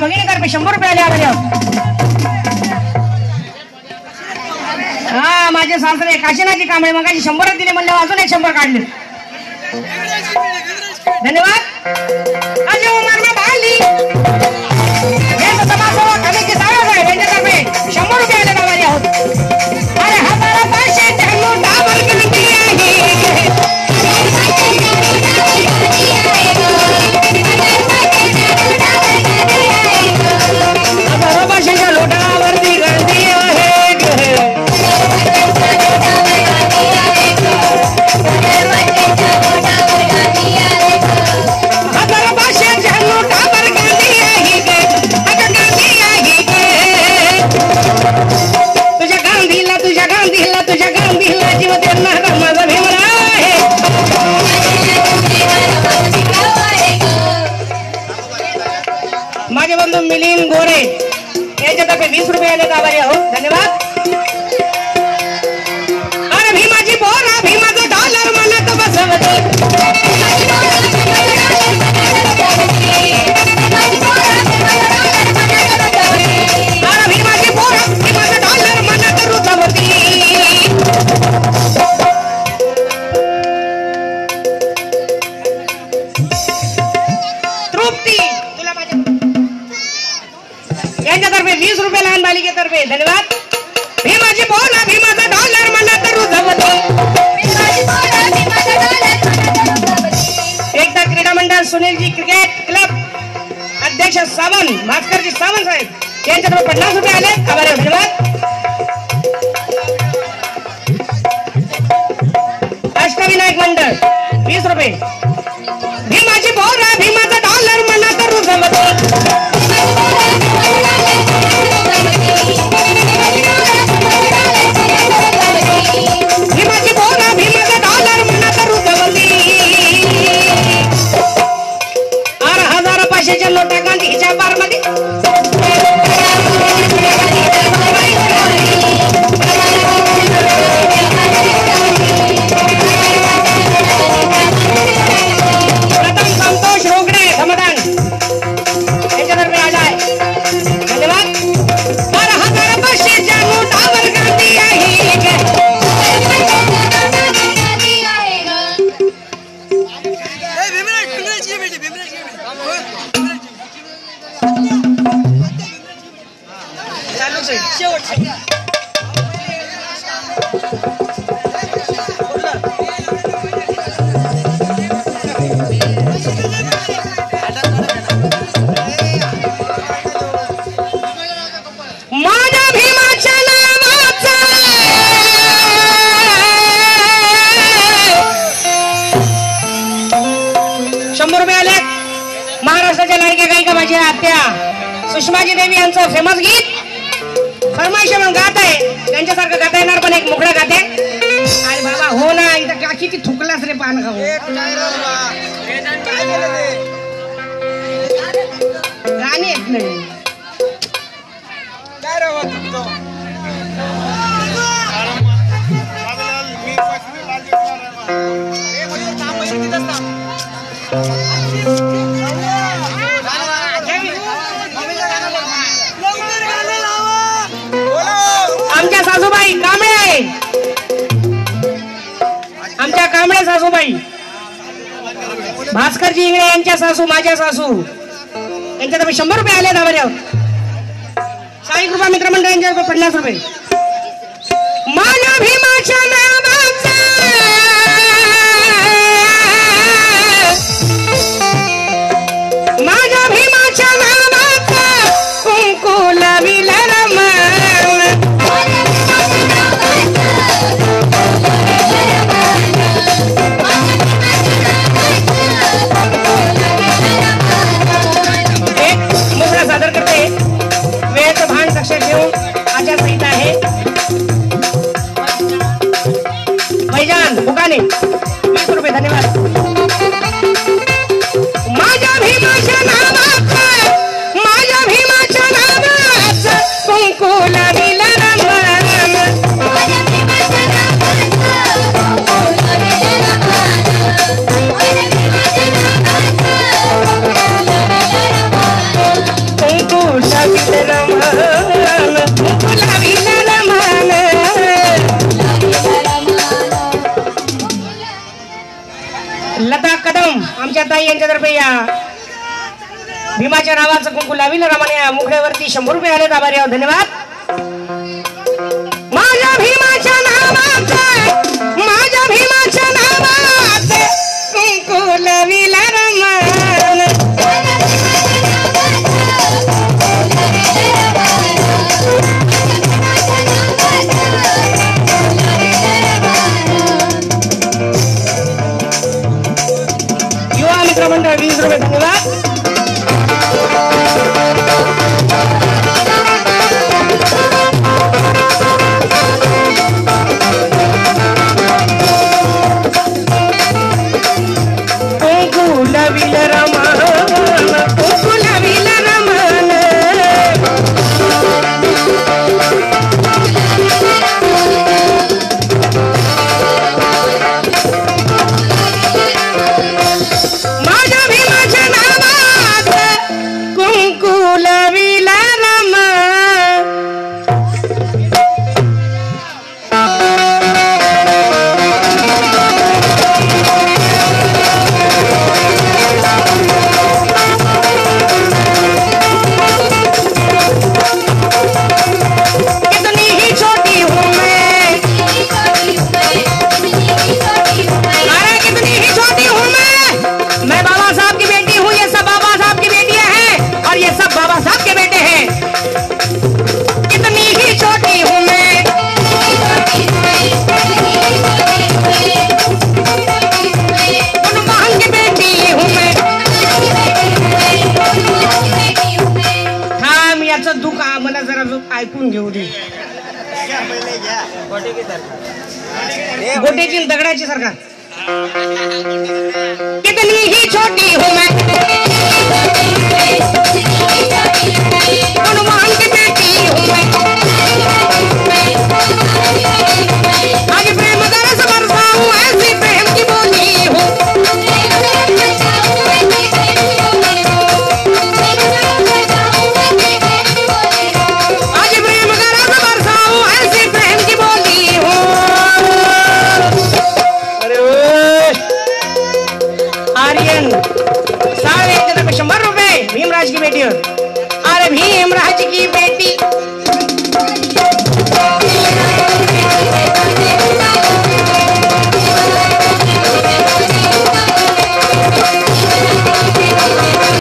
माझ्या भगिनीतर्फे 100 रुपये आले आभारी आहोत. हा माझे सासरे काशीनाथजी कांबळे मगाशी 100 दिले म्हणल्यावर अजून एक 100 काढले. धन्यवाद. अजय उमरना बाली हे समाजसेवा कमिटी साहेब यांच्यातर्फे 100 रुपये आले आभारी आहोत. अरे हजारा पाचशे चहाण्णव डाबल किमती आहे. हजारा पाचशेच्या लोटावरती गर्दी आहे. माझे बंधू मिलिंद गोरे यांच्यातर्फे 20 रुपये आले आभारी आहोत. धन्यवाद. अरे भीमाची बोरा भीमाचं डॉलर म्हणत बसवते. अरे भीमाची बोरा भीमाचं डॉलर म्हणत रुतवती. तृप्ती यांच्यातर्फे 20 रुपये लहान बालिकेतर्फे. धन्यवाद. भीमाची बोला भीमाचा डॉलर म्हणत रुजवते. एकता क्रीडा मंडळ सुनीलजी क्रिकेट क्लब अध्यक्ष सावंत भास्करजी सावंत साहेब यांच्यातर्फे 50 रुपये आले आभारी. धन्यवाद. अष्टविनायक मंडळ 20 रुपये. भीमाची बोला भीमाचा डॉलर म्हणत रुजवते. भीमाची बोला भीमाचा डॉलर म्हणत रुजवती. अरे हजारा पाचशेच्या नोटा गांधीच्या बारमध्ये. प्रथम संतोष रोगडे समाधान यांच्यातर्फे आला आहे. धन्यवाद. अरे हजारा पाचशेच्या नोटावर गांधी आहे. माझ्या भीमाच्या नावाचा 100 रुपये आले. महाराष्ट्राच्या लाडक्या गायिका माझ्या आत्या सुषमाजी देवी यांचं फेमस गीत फरमाईश म्हणून गात आहे. त्यांच्यासारखं गाता येणार पण एक मोकळा गाते. अरे बाबा हो ना इथं का किती थुकलास रे पान खाऊ. गाणी येत नाही. आमच्या सासूबाई कांबळे आहे. आमच्या कांबळे सासूबाई भास्करजी इंगळे यांच्या सासू माझ्या सासू यांच्यातर्फे 100 रुपये आले आभारी आहोत. साई कृपा मित्रमंडळ यांच्यातर्फे 50 रुपये. माझ्या भीमाच्या नावाचा माझ्या भीमाच्या नावाचा कुंकू लाविला सादर करते. वेळेचं भान लक्षात ठेवून आचारसंहिता आहे. यांच्यातर्फे या भीमाच्या नावाचं कुंकू लाविलं रामाने या मुखड्यावरती 100 रुपये आले. आभारी आहोत, धन्यवाद. माझ्या भीमाच्या नावात कुंकू लाविलं रामाने. युवा मित्र मंडळ 20 रुपये, धन्यवाद. ऐकून घेऊ दे. गोटेची दगडाची सरकार. कितनी ही छोटी हूँ मैं